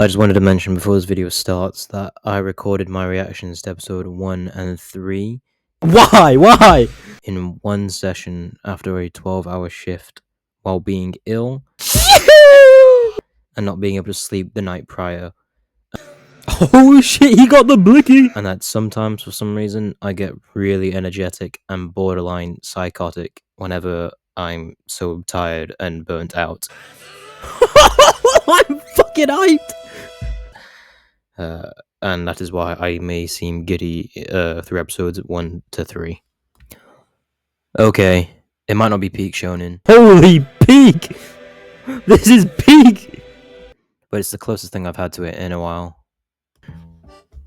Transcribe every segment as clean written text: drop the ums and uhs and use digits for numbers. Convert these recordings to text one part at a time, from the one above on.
I just wanted to mention before this video starts that I recorded my reactions to episode 1 and 3. Why? In one session after a 12-hour shift while being ill and not being able to sleep the night prior. Oh shit, he got the blicky! And that sometimes, for some reason, I get really energetic and borderline psychotic whenever I'm so tired and burnt out. I'm fucking hyped! And that is why I may seem giddy through episodes 1 to 3. Okay, it might not be peak Shounen. Holy peak! This is peak! But it's the closest thing I've had to it in a while.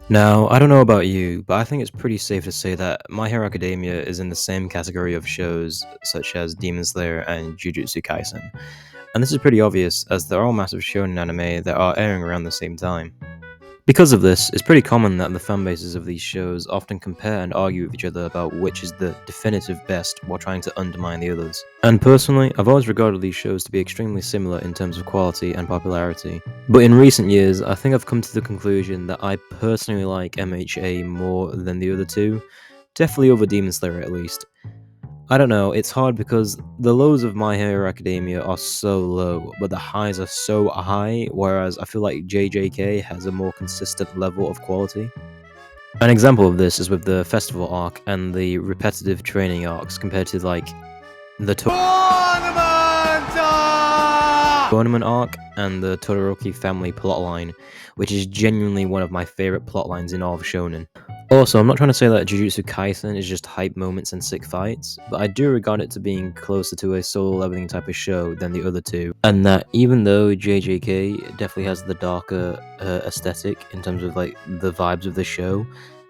Now, I don't know about you, but I think it's pretty safe to say that My Hero Academia is in the same category of shows such as Demon Slayer and Jujutsu Kaisen. And this is pretty obvious, as they're all massive shonen anime that are airing around the same time. Because of this, it's pretty common that the fanbases of these shows often compare and argue with each other about which is the definitive best while trying to undermine the others. And personally, I've always regarded these shows to be extremely similar in terms of quality and popularity. But in recent years, I think I've come to the conclusion that I personally like MHA more than the other two, definitely over Demon Slayer at least. I don't know, it's hard because the lows of My Hero Academia are so low, but the highs are so high, whereas I feel like JJK has a more consistent level of quality. An example of this is with the festival arc and the repetitive training arcs compared to like the tournament arc and the Todoroki family plotline, which is genuinely one of my favorite plotlines in all of Shounen. Also, I'm not trying to say that Jujutsu Kaisen is just hype moments and sick fights, but I do regard it to being closer to a solo leveling type of show than the other two, and that even though JJK definitely has the darker aesthetic in terms of like the vibes of the show,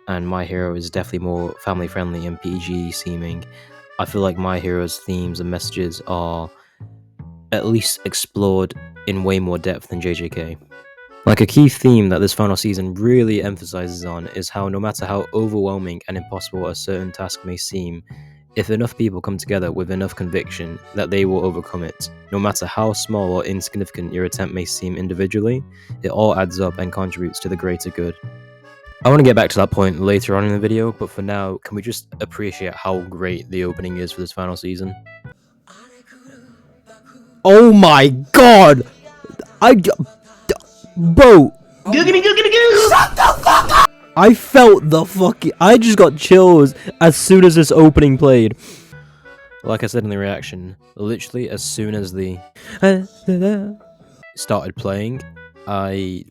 and My Hero is definitely more family friendly and PG seeming, I feel like My Hero's themes and messages are at least explored in way more depth than JJK. Like, a key theme that this final season really emphasizes on is how no matter how overwhelming and impossible a certain task may seem, if enough people come together with enough conviction that they will overcome it, no matter how small or insignificant your attempt may seem individually, it all adds up and contributes to the greater good. I want to get back to that point later on in the video, but for now, can we just appreciate how great the opening is for this final season? Oh my god! Bro! Shut the fuck up! I felt the fucking... I just got chills as soon as this opening played. Like I said in the reaction, literally as soon as the... started playing, I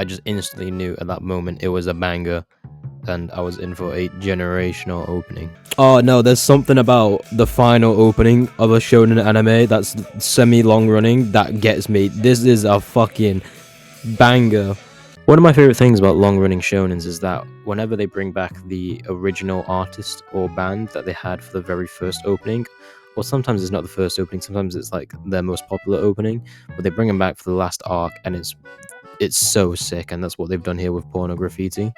just instantly knew at that moment it was a banger. And I was in for a generational opening. Oh no, there's something about the final opening of a shonen anime that's semi-long running that gets me. This is a fucking banger. One of my favorite things about long-running shonens is that whenever they bring back the original artist or band that they had for the very first opening, or sometimes it's not the first opening, sometimes it's like their most popular opening, but they bring them back for the last arc, and it's so sick, and that's what they've done here with Porno Graffiti.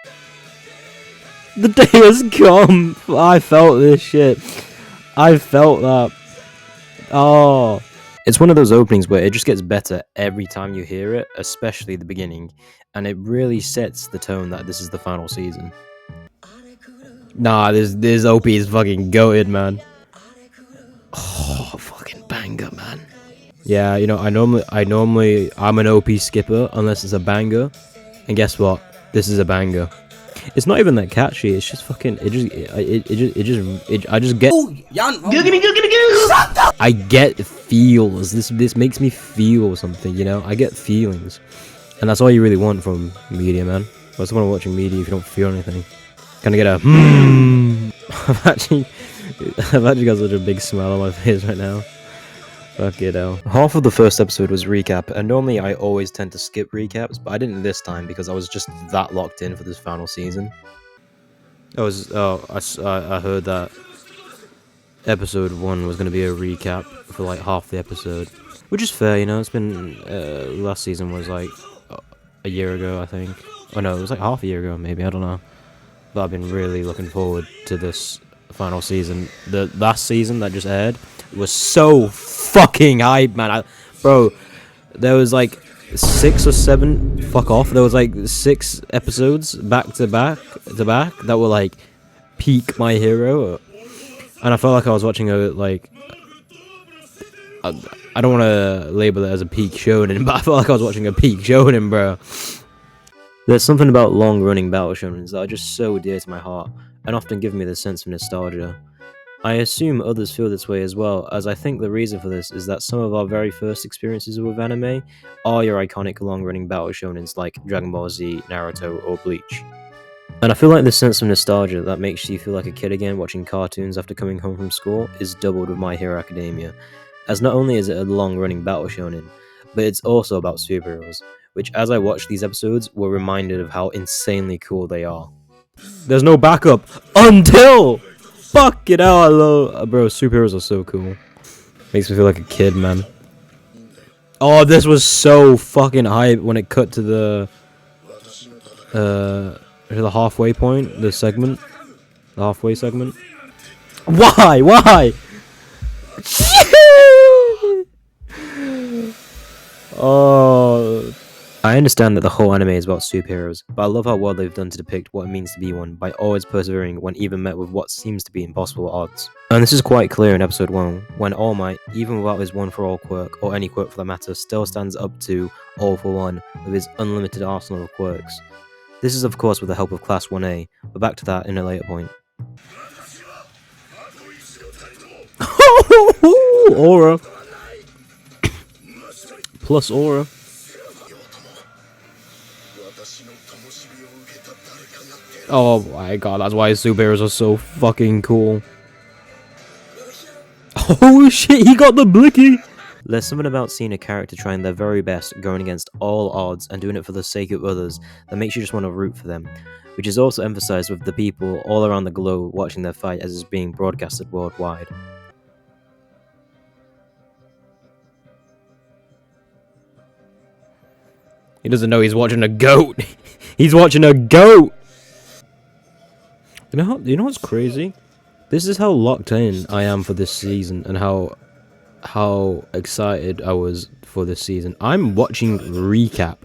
The day has come. I felt this shit. I felt that. Oh. It's one of those openings where it just gets better every time you hear it, especially the beginning, and it really sets the tone that this is the final season. Nah, this OP is fucking goated, man. Oh, fucking banger, man. Yeah, you know, I'm an OP skipper unless it's a banger, and guess what? This is a banger. It's not even that catchy. It's just fucking. I just get. I get feels. This makes me feel something. You know, I get feelings, and that's all you really want from media, man. What's the point of watching media if you don't feel anything? Kind of get a. I've actually got such a big smile on my face right now. Fuck it hell. Half of the first episode was recap, and normally I always tend to skip recaps, but I didn't this time because I was just that locked in for this final season. I heard that episode 1 was going to be a recap for like half the episode, which is fair, you know. It's been last season was like a year ago, I think. Oh no, it was like half a year ago, maybe, I don't know. But I've been really looking forward to this final season. The last season that just aired was so fucking hype, man. Bro, there was like 6 or 7. Fuck off. There was like 6 episodes back to back that were like peak My Hero, and I felt like I was watching a like. I don't want to label it as a peak shonen, but I felt like I was watching a peak shonen, bro. There's something about long-running battle shonens that are just so dear to my heart, and often give me this sense of nostalgia. I assume others feel this way as well, as I think the reason for this is that some of our very first experiences with anime are your iconic long-running battle shonens like Dragon Ball Z, Naruto, or Bleach. And I feel like this sense of nostalgia that makes you feel like a kid again watching cartoons after coming home from school is doubled with My Hero Academia, as not only is it a long-running battle shonen, but it's also about superheroes, which as I watched these episodes were reminded of how insanely cool they are. There's no backup until fuck it out, bro. Superheroes are so cool. Makes me feel like a kid, man. Oh, this was so fucking hype when it cut to the halfway point, the halfway segment. Why? Oh, I understand that the whole anime is about superheroes, but I love how well they've done to depict what it means to be one by always persevering when even met with what seems to be impossible odds. And this is quite clear in episode 1, when All Might, even without his one for all quirk, or any quirk for that matter, still stands up to All for One with his unlimited arsenal of quirks. This is of course with the help of Class 1A, but back to that in a later point. Aura! Plus aura. Oh my god, that's why superheroes are so fucking cool. Oh shit, he got the blicky! There's something about seeing a character trying their very best, going against all odds, and doing it for the sake of others, that makes you just want to root for them, which is also emphasized with the people all around the globe watching their fight as it's being broadcasted worldwide. He doesn't know he's watching a goat! He's watching a goat! You know what's crazy? This is how locked in I am for this season, and how excited I was for this season. I'm watching recap.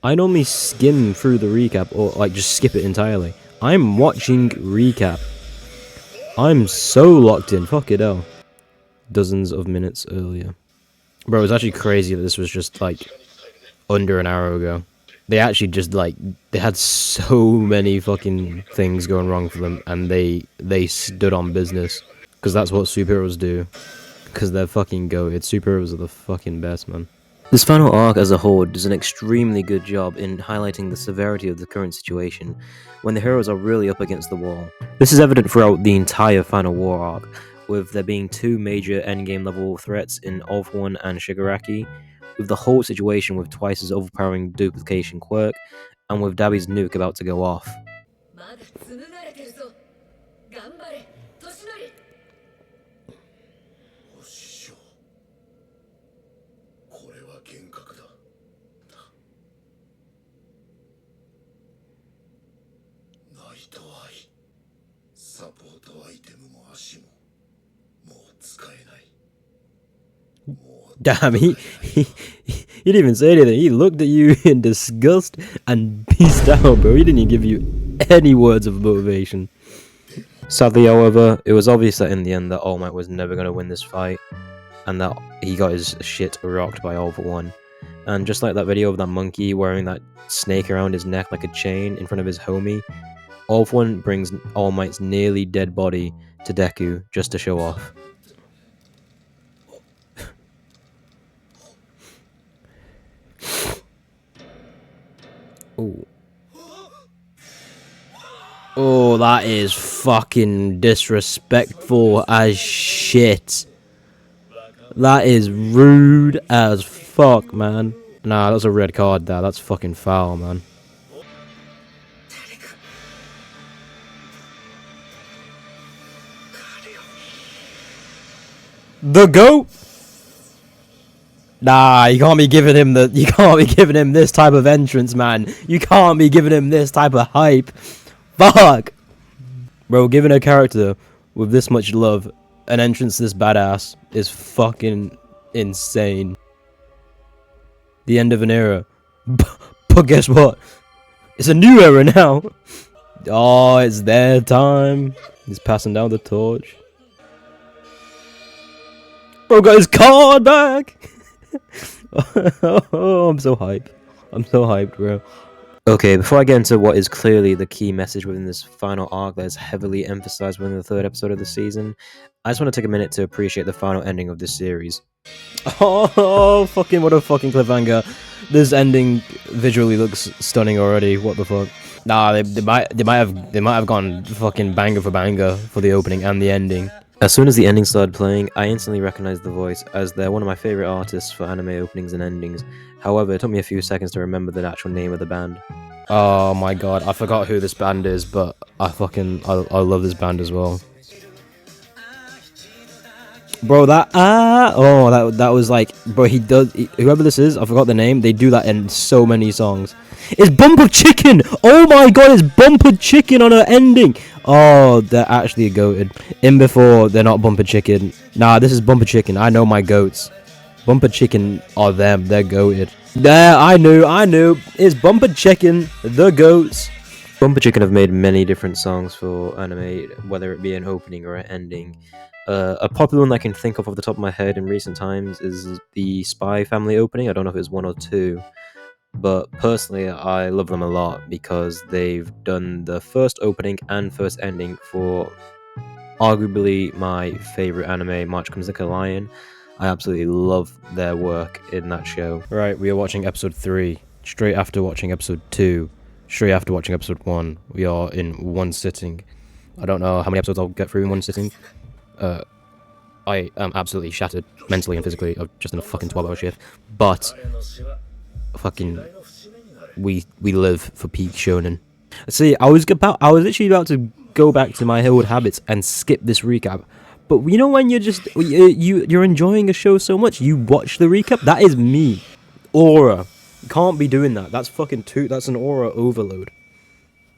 I normally skim through the recap or like just skip it entirely. I'm watching recap. I'm so locked in. Fuck it all. Dozens of minutes earlier. Bro, it's actually crazy that this was just like under an hour ago. They actually just like they had so many fucking things going wrong for them, and they stood on business, because that's what superheroes do. Because they're fucking goated. Superheroes are the fucking best, man. This final arc as a whole does an extremely good job in highlighting the severity of the current situation, when the heroes are really up against the wall. This is evident throughout the entire final war arc, with there being 2 major endgame level threats in All for One and Shigaraki, with the whole situation with twice as overpowering duplication quirk, and with Dabi's nuke about to go off. Damn, he didn't even say anything. He looked at you in disgust and peaced out, bro. He didn't even give you any words of motivation. Sadly, however, it was obvious that in the end that All Might was never going to win this fight, and that he got his shit rocked by All for One. And just like that video of that monkey wearing that snake around his neck like a chain in front of his homie, All for One brings All Might's nearly dead body to Deku just to show off. Oh. Oh, that is fucking disrespectful as shit. That is rude as fuck, man. Nah, that's a red card there. That's fucking foul, man. The GOAT? Nah, you can't be giving him this type of entrance, man. You can't be giving him this type of hype. Fuck! Bro, giving a character with this much love an entrance this badass is fucking insane. The end of an era. But guess what? It's a new era now. Oh, it's their time. He's passing down the torch. Bro got his card back. Oh, I'm so hyped. I'm so hyped, bro. Okay, before I get into what is clearly the key message within this final arc that is heavily emphasized within the 3rd episode of the season, I just want to take a minute to appreciate the final ending of this series. Oh, fucking what a fucking cliffhanger. This ending visually looks stunning already. What the fuck? Nah, they might have gone fucking banger for the opening and the ending. As soon as the ending started playing, I instantly recognized the voice, as they're one of my favorite artists for anime openings and endings. However, it took me a few seconds to remember the actual name of the band. Oh my god, I forgot who this band is, but I love this band as well. Bro, that was like, bro, whoever this is, I forgot the name, they do that in so many songs. It's Bumper Chicken! Oh my god, it's Bumper Chicken on her ending! Oh, they're actually goated. In before, they're not Bumper Chicken. Nah, this is Bumper Chicken, I know my goats. Bumper Chicken are them, they're goated. There, I knew, it's Bumper Chicken, the goats. Bumper Chicken have made many different songs for anime, whether it be an opening or an ending. A popular one that I can think of off the top of my head in recent times is the Spy Family opening. I don't know if it's 1 or 2, but personally I love them a lot because they've done the first opening and first ending for arguably my favorite anime, March Comes Like a Lion. I absolutely love their work in that show. Right, we are watching episode 3, straight after watching episode 2, straight after watching episode 1. We are in one sitting. I don't know how many episodes I'll get through in one sitting. I am absolutely shattered mentally and physically. I've just done a fucking 12-hour shift, but fucking we live for peak shonen. See, I was literally about to go back to my old habits and skip this recap, but you know when you're enjoying a show so much, you watch the recap. That is me. Aura. You can't be doing that. That's fucking that's an aura overload.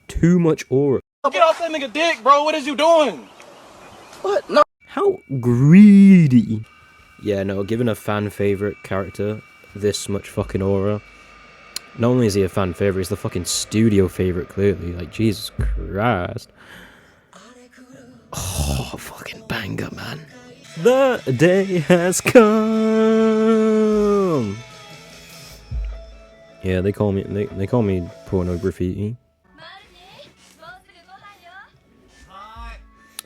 Too much aura. Get off that nigga dick, bro. What is you doing? What? No. How greedy. Yeah, no, given a fan favorite character this much fucking aura, not only is he a fan favorite, he's the fucking studio favorite, clearly. Like, Jesus Christ. Oh, fucking banger, man. The day has come. Yeah, they call me porno graffiti.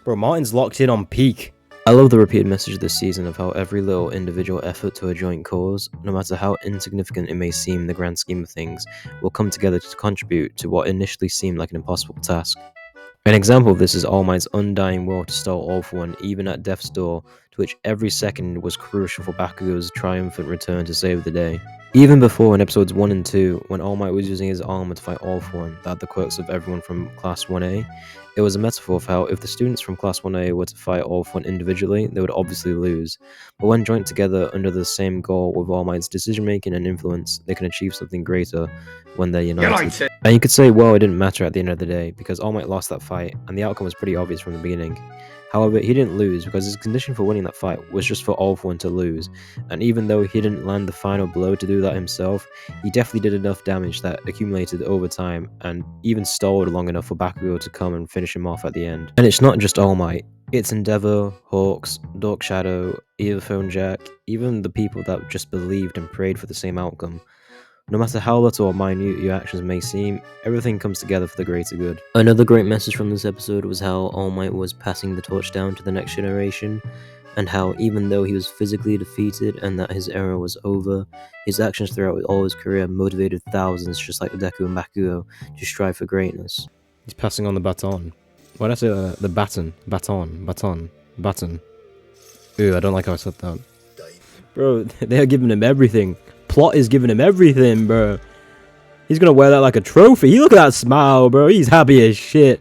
Bro, Martin's locked in on peak. I love the repeated message this season of how every little individual effort to a joint cause, no matter how insignificant it may seem in the grand scheme of things, will come together to contribute to what initially seemed like an impossible task. An example of this is All Might's undying will to stall All For One even at death's door, to which every second was crucial for Bakugo's triumphant return to save the day. Even before in episodes 1 and 2, when All Might was using his armor to fight All For One that had the quirks of everyone from Class 1A, it was a metaphor for how if the students from Class 1A were to fight All For One individually, they would obviously lose, but when joined together under the same goal with All Might's decision-making and influence, they can achieve something greater when they're united. And you could say, well, it didn't matter at the end of the day, because All Might lost that fight, and the outcome was pretty obvious from the beginning. However, he didn't lose, because his condition for winning that fight was just for All For One to lose, and even though he didn't land the final blow to do that himself, he definitely did enough damage that accumulated over time, and even stalled long enough for Bakugo to come and finish him off at the end. And it's not just All Might, it's Endeavour, Hawks, Dark Shadow, Earphone Jack, even the people that just believed and prayed for the same outcome. No matter how little or minute your actions may seem, everything comes together for the greater good. Another great message from this episode was how All Might was passing the torch down to the next generation, and how even though he was physically defeated and that his era was over, his actions throughout all his career motivated thousands just like Deku and Bakugo to strive for greatness. He's passing on the baton. Why did I say that? The baton. Ew, I don't like how I said that. Bro, they're giving him everything. Plot is giving him everything, bro. He's gonna wear that like a trophy. Look at that smile, bro. He's happy as shit.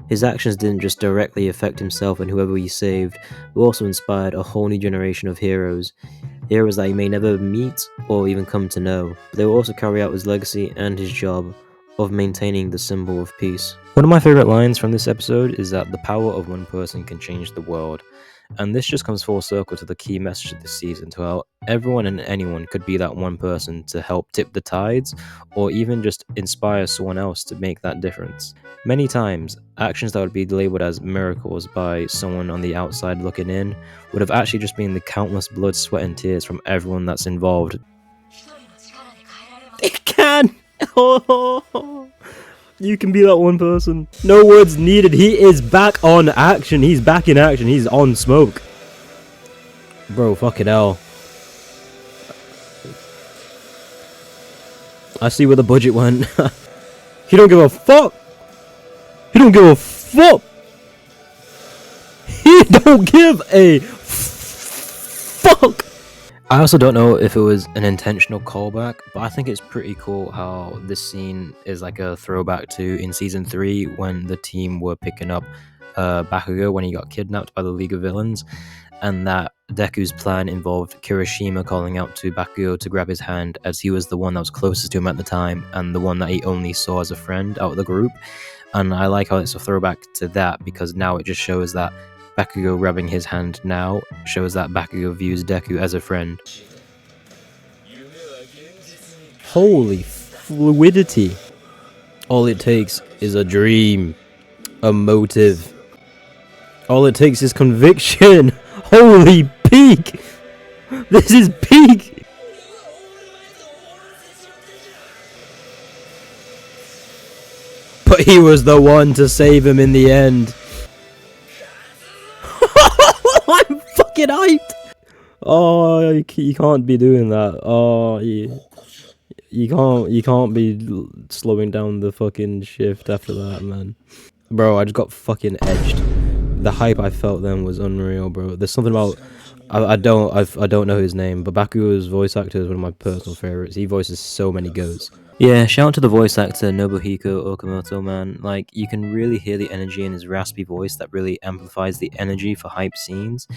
His actions didn't just directly affect himself and whoever he saved, but also inspired a whole new generation of heroes. Heroes that he may never meet or even come to know. But they will also carry out his legacy and his job of maintaining the symbol of peace. One of my favorite lines from this episode is that the power of one person can change the world. And this just comes full circle to the key message of this season, to how everyone and anyone could be that one person to help tip the tides, or even just inspire someone else to make that difference. Many times, actions that would be labeled as miracles by someone on the outside looking in would have actually just been the countless blood, sweat, and tears from everyone that's involved. It can! You can be that one person. No words needed. He is back on action. He's back in action. He's on smoke. Bro, fucking hell. I see where the budget went. He don't give a fuck. He don't give a fuck. He don't give a fuck. I also don't know if it was an intentional callback, but I think it's pretty cool how this scene is like a throwback to in season 3 when the team were picking up Bakugo when he got kidnapped by the League of Villains, and that Deku's plan involved Kirishima calling out to Bakugo to grab his hand, as he was the one that was closest to him at the time and the one that he only saw as a friend out of the group. And I like how it's a throwback to that, because now it just shows that Bakugo grabbing his hand now shows that Bakugo views Deku as a friend. Holy fluidity. All it takes is a dream, a motive. All it takes is conviction. Holy peak! This is peak! But he was the one to save him in the end. I'm fucking hyped! Oh, you can't be doing that. Oh, you can't be slowing down the fucking shift after that, man. Bro, I just got fucking edged. The hype I felt then was unreal, bro. There's something about I don't know his name, but Bakugo's voice actor is one of my personal favorites. He voices so many goats. Yeah, shout out to the voice actor Nobuhiko Okamoto, man. Like, you can really hear the energy in his raspy voice that really amplifies the energy for hype scenes.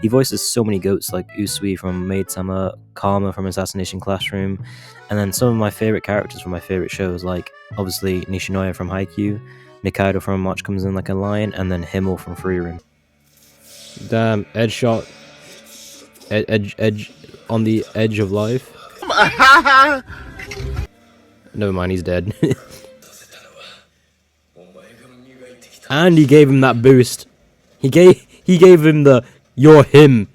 He voices so many goats like Usui from Maid-sama, Karma from Assassination Classroom, and then some of my favorite characters from my favorite shows, like obviously Nishinoya from Haikyuu, Nikaido from March Comes In Like a Lion, and then Himmel from Frieren. Damn, edge shot. Edge on the edge of life. Never mind, he's dead. And he gave him that boost. He gave him the "you're him."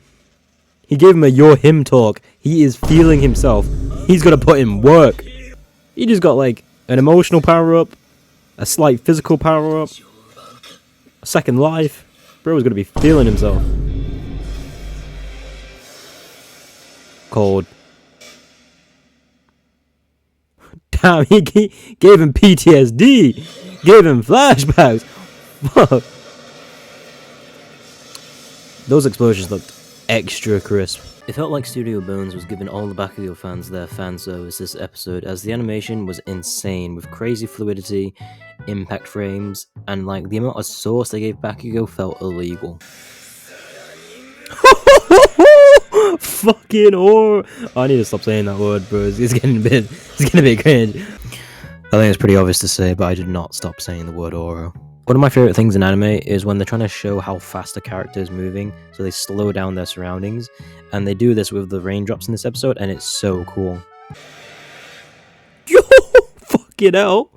He gave him a "you're him" talk. He is feeling himself. He's gonna put in work. He just got like an emotional power up, a slight physical power up, a second life. Bro is gonna be feeling himself. Cold. Damn, he gave him PTSD. Gave him flashbacks. Fuck. Those explosions looked extra crisp. It felt like Studio Bones was giving all the Bakugo fans their fan service this episode, as the animation was insane with crazy fluidity, impact frames, and like the amount of sauce they gave Bakugo felt illegal. Fucking or I need to stop saying that word, bro. It's getting a bit cringe. I think it's pretty obvious to say, but I did not stop saying the word Oro. One of my favorite things in anime is when they're trying to show how fast a character is moving, so they slow down their surroundings, and they do this with the raindrops in this episode, and it's so cool. Yo, fucking hell.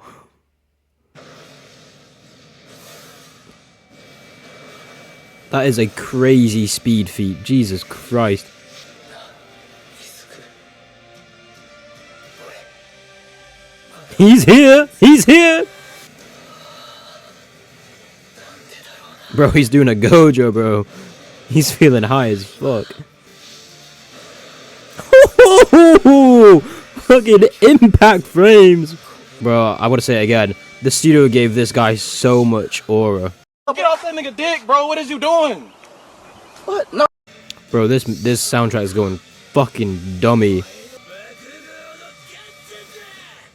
That is a crazy speed feat, Jesus Christ. He's here! He's here! Bro, he's doing a Gojo, bro. He's feeling high as fuck. Fucking impact frames! Bro, I want to say it again. The studio gave this guy so much aura. Get off that nigga dick, bro. What is you doing? What? No. Bro, this soundtrack is going fucking dummy.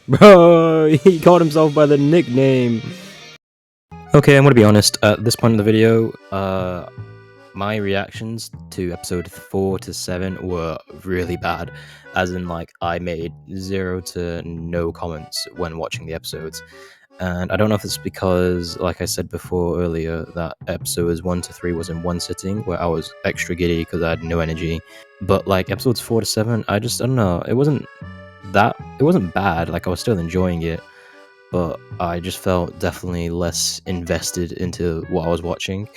Bro, he called himself by the nickname. Okay, I'm gonna be honest. At this point in the video, my reactions to episode 4 to 7 were really bad. As in, like, I made 0 to no comments when watching the episodes. And I don't know if it's because, like I said before earlier, that episodes 1 to 3 was in one sitting where I was extra giddy because I had no energy. But like episodes 4 to 7, I don't know, it wasn't bad, like I was still enjoying it, but I just felt definitely less invested into what I was watching.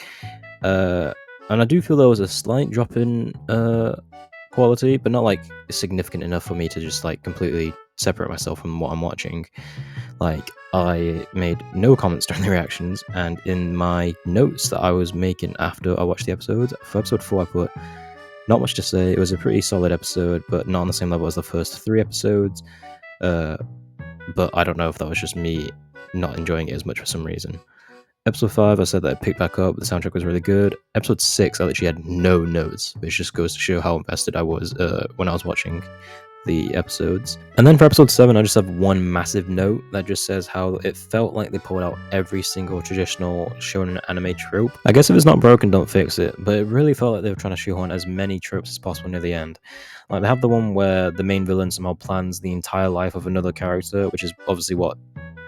And I do feel there was a slight drop in quality, but not like significant enough for me to just like completely separate myself from what I'm watching. Like, I made no comments during the reactions, and in my notes that I was making after I watched the episodes, for episode 4 I put, not much to say, it was a pretty solid episode, but not on the same level as the first 3 episodes, but I don't know if that was just me not enjoying it as much for some reason. Episode 5, I said that it picked back up, the soundtrack was really good. Episode 6, I literally had no notes, which just goes to show how invested I was when I was watching the episodes. And then for episode 7, I just have one massive note that just says how it felt like they pulled out every single traditional shonen anime trope. I guess if it's not broken, don't fix it, but it really felt like they were trying to shoehorn as many tropes as possible near the end. Like, they have the one where the main villain somehow plans the entire life of another character, which is obviously what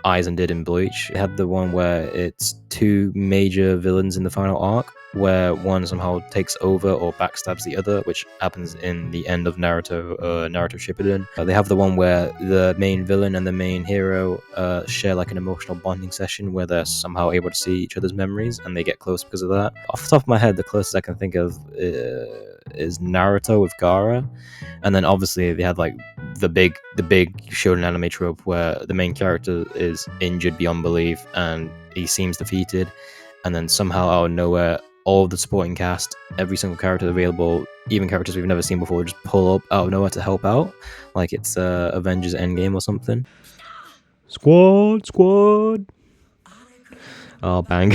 Aizen did in Bleach. It had the one where it's 2 major villains in the final arc, where one somehow takes over or backstabs the other, which happens in the end of Naruto Shippuden. They have the one where the main villain and the main hero share like an emotional bonding session where they're somehow able to see each other's memories and they get close because of that. Off the top of my head, the closest I can think of is Naruto with Gaara. And then obviously they had like the big shonen anime trope where the main character is injured beyond belief and he seems defeated, and then somehow out of nowhere all of the supporting cast, every single character available, even characters we've never seen before, just pull up out of nowhere to help out, like it's Avengers Endgame or something. Squad. Oh, bang.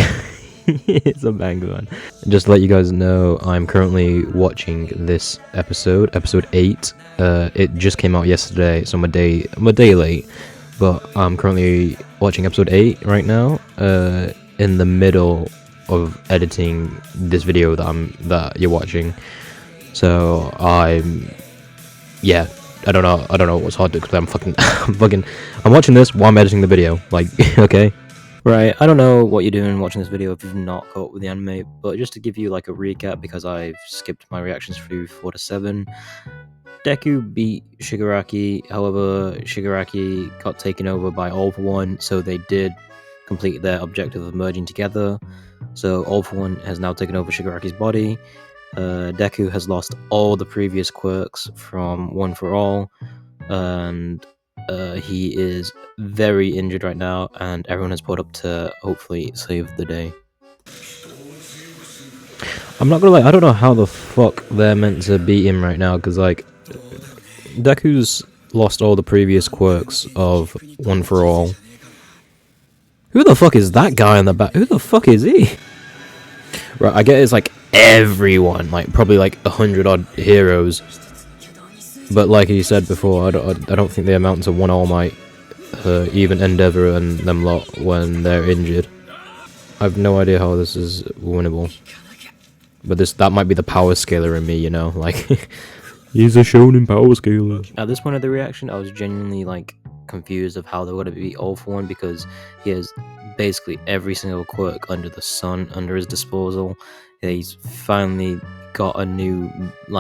It's a banger, man. Just to let you guys know, I'm currently watching this episode 8. It just came out yesterday, so I'm a day late, but I'm currently watching episode 8 right now, in the middle of editing this video that you're watching. So I don't know what's hard to, because I'm watching this while I'm editing the video, like, okay. Right, I don't know what you're doing watching this video if you've not caught up with the anime, but just to give you like a recap, because I've skipped my reactions through 4 to 7, Deku beat Shigaraki, however, Shigaraki got taken over by All For One, so they did complete their objective of merging together. So All For One has now taken over Shigaraki's body. Deku has lost all the previous quirks from One For All, and he is very injured right now, and everyone has pulled up to hopefully save the day. I'm not gonna lie, I don't know how the fuck they're meant to beat him right now, because like, Deku's lost all the previous quirks of One For All. Who the fuck is that guy in the back? Who the fuck is he? Right, I get it's like everyone, like probably like 100 odd heroes, but like you said before, I don't think they amount to one All Might, even Endeavour and them lot when they're injured. I have no idea how this is winnable, but that might be the power scaler in me, you know, like. He's a shonen power scaler. At this point of the reaction, I was genuinely like confused of how they were going to beat All For One, because he has basically every single quirk under the sun under his disposal. He's finally got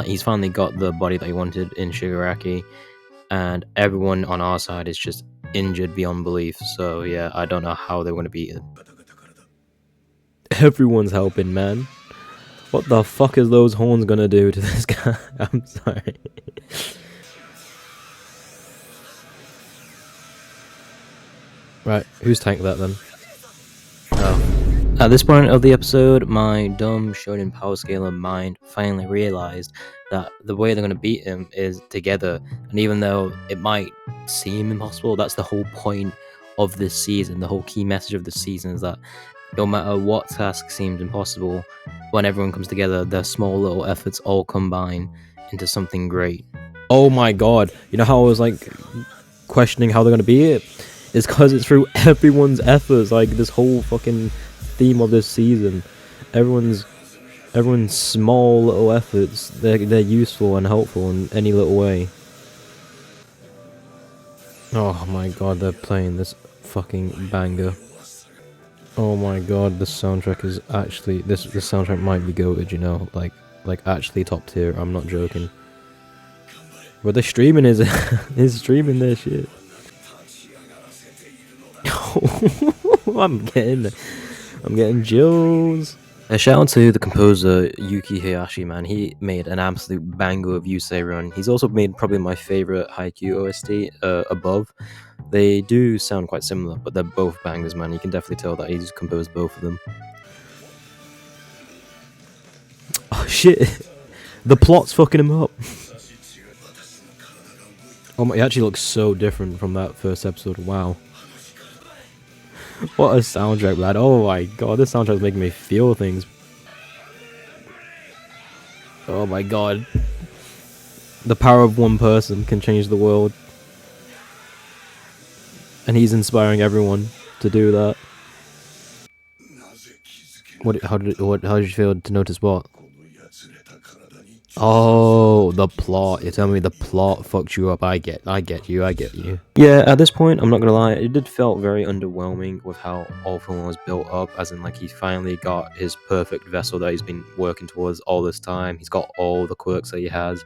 he's finally got the body that he wanted in Shigaraki, and everyone on our side is just injured beyond belief. So yeah, I don't know how they're going to beat it. Everyone's helping, man. What the fuck is those horns gonna do to this guy? I'm sorry. Right, who's tanked that then? Oh. At this point of the episode, my dumb shonen power scaler mind finally realized that the way they're gonna beat him is together. And even though it might seem impossible, that's the whole point of this season. The whole key message of the season is that no matter what task seems impossible, when everyone comes together, their small little efforts all combine into something great. Oh my god, you know how I was like questioning how they're gonna beat it? It's because it's through everyone's efforts. Like, this whole fucking theme of this season, everyone's small little efforts, they're useful and helpful in any little way. Oh my god, they're playing this fucking banger. Oh my god, the soundtrack is actually this soundtrack might be goated, you know, like actually top tier. I'm not joking. But the streaming is is streaming their shit. I'm getting chills. A shout out to the composer Yuki Hayashi, man. He made an absolute banger of Yusei Run. He's also made probably my favorite Haikyuu OST above. They do sound quite similar, but they're both bangers, man. You can definitely tell that he's composed both of them. Oh shit! The plot's fucking him up. Oh my, he actually looks so different from that first episode. Wow. What a soundtrack, lad. Oh my god, this soundtrack's making me feel things. Oh my god. The power of one person can change the world. And he's inspiring everyone to do that. How did you feel to notice what? Oh, the plot. You're telling me the plot fucked you up. I get you. Yeah, at this point, I'm not gonna lie, it did felt very underwhelming with how All For One was built up, as in like he finally got his perfect vessel that he's been working towards all this time. He's got all the quirks that he has,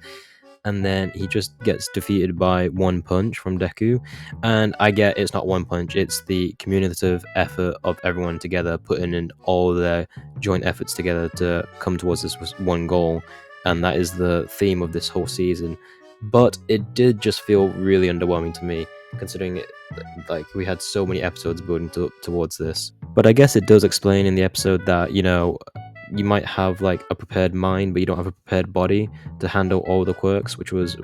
and then he just gets defeated by one punch from Deku. And I get it's not one punch, it's the cumulative effort of everyone together putting in all their joint efforts together to come towards this one goal, and that is the theme of this whole season. But it did just feel really underwhelming to me, considering it, like we had so many episodes building towards this. But I guess it does explain in the episode that, you know, you might have like a prepared mind, but you don't have a prepared body to handle all the quirks, which was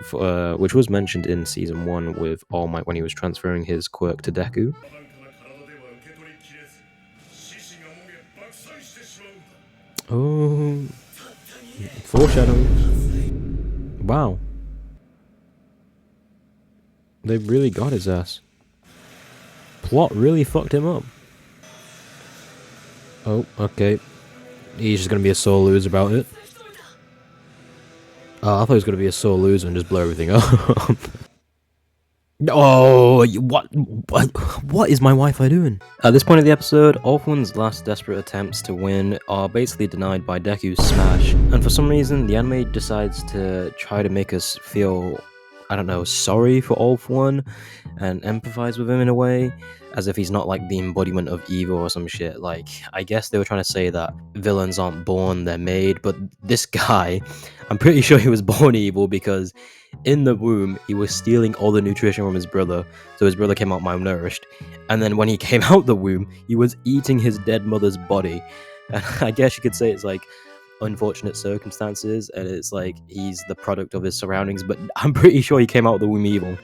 mentioned in season 1 with All Might when he was transferring his quirk to Deku. Oh, foreshadowing. Wow, they really got his ass. Plot really fucked him up. Oh, okay. He's just gonna be a sore loser about it. Oh, I thought he was gonna be a sore loser and just blow everything up. Oh, what is my Wi-Fi doing? At this point of the episode, All For One's last desperate attempts to win are basically denied by Deku's smash, and for some reason, the anime decides to try to make us feel, I don't know, sorry for All For One and empathize with him in a way, as if he's not like the embodiment of evil or some shit. Like, I guess they were trying to say that villains aren't born, they're made, but this guy, I'm pretty sure he was born evil, because in the womb, he was stealing all the nutrition from his brother, so his brother came out malnourished, and then when he came out the womb, he was eating his dead mother's body. And I guess you could say it's like unfortunate circumstances, and it's like he's the product of his surroundings, but I'm pretty sure he came out of the womb evil.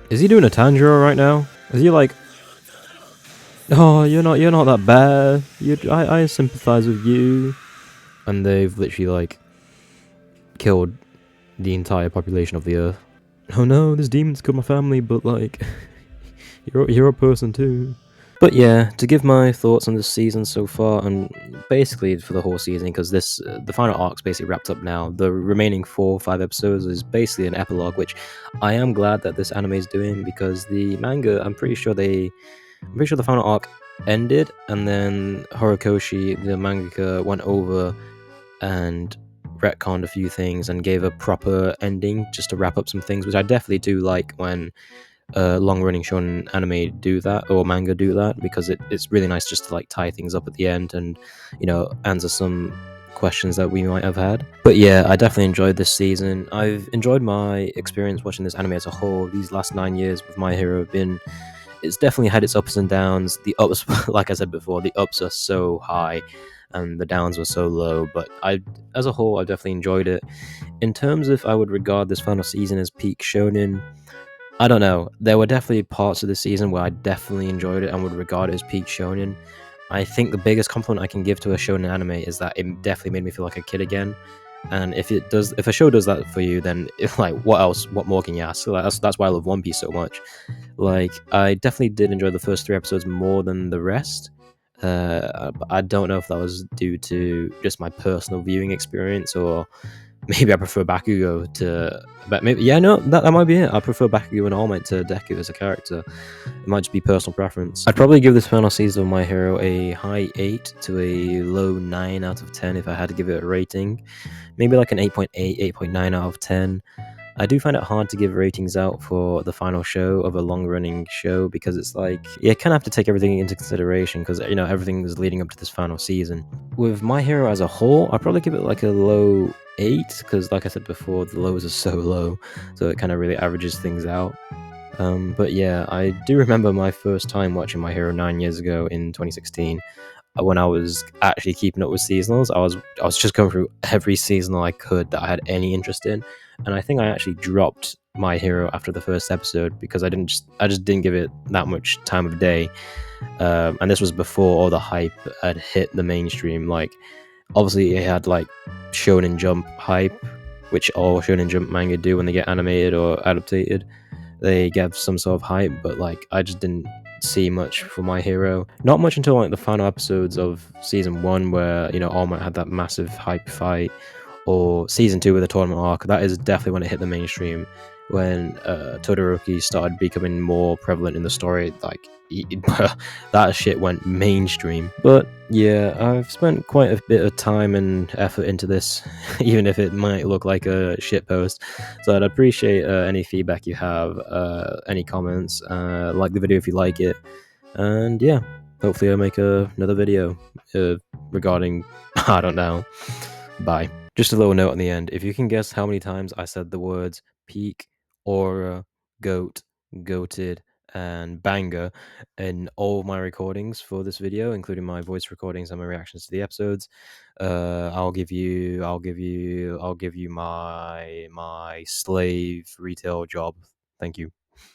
Is he doing a Tanjiro right now? Is he like, oh, you're not that bad. I sympathize with you. And they've literally like killed the entire population of the Earth. Oh no, this demon's killed my family, but like, you're a person too. But yeah, to give my thoughts on this season so far, and basically for the whole season, because the final arc's basically wrapped up now. The remaining 4 or 5 episodes is basically an epilogue, which I am glad that this anime is doing, because the manga, I'm pretty sure the final arc ended, and then Horikoshi, the mangaka, went over and retconned a few things and gave a proper ending just to wrap up some things, which I definitely do like when long-running shonen anime do that, or manga do that, because it's really nice just to like tie things up at the end and, you know, answer some questions that we might have had. But yeah, I definitely enjoyed this season. I've enjoyed my experience watching this anime as a whole. These last 9 years with My Hero have been, it's definitely had its ups and downs. The ups, like I said before, the ups are so high and the downs were so low, but as a whole, I definitely enjoyed it. In terms of, I would regard this final season as peak shonen, I don't know. There were definitely parts of the season where I definitely enjoyed it and would regard it as peak shonen. I think the biggest compliment I can give to a shonen anime is that it definitely made me feel like a kid again. And if a show does that for you, then like, what else? What more can you ask? Like, that's why I love One Piece so much. Like, I definitely did enjoy the first 3 episodes more than the rest. I don't know if that was due to just my personal viewing experience, or maybe I prefer Bakugo to, but maybe, yeah, no, that might be it. I prefer Bakugo and All Might to Deku as a character. It might just be personal preference. I'd probably give this final season of My Hero a high 8 to a low 9 out of 10 if I had to give it a rating. Maybe like an 8.8, 8.9 out of 10. I do find it hard to give ratings out for the final show of a long-running show because it's like, you kind of have to take everything into consideration because, you know, everything is leading up to this final season. With My Hero as a whole, I'd probably give it like a low 8 because, like I said before, the lows are so low, so it kind of really averages things out. But yeah, I do remember my first time watching My Hero 9 years ago in 2016. When I was actually keeping up with seasonals, I was just going through every seasonal I could that I had any interest in, and I think I actually dropped My Hero after the first episode because I just didn't give it that much time of day. And this was before all the hype had hit the mainstream. Like, obviously, it had like Shonen Jump hype, which all Shonen Jump manga do when they get animated or adapted. They get some sort of hype, but like I just didn't see much for My Hero. Not much until like the final episodes of season 1, where, you know, All Might had that massive hype fight, or season 2 with the tournament arc. That is definitely when it hit the mainstream, when Todoroki started becoming more prevalent in the story. Like, that shit went mainstream. But yeah, I've spent quite a bit of time and effort into this, even if it might look like a shit post. So I'd appreciate any feedback you have, any comments. Like the video if you like it, and yeah, hopefully I'll make another video regarding I don't know. Bye. Just a little note on the end. If you can guess how many times I said the words peak, aura, goat, goated, and banger in all of my recordings for this video, including my voice recordings and my reactions to the episodes, I'll give you my slave retail job. Thank you.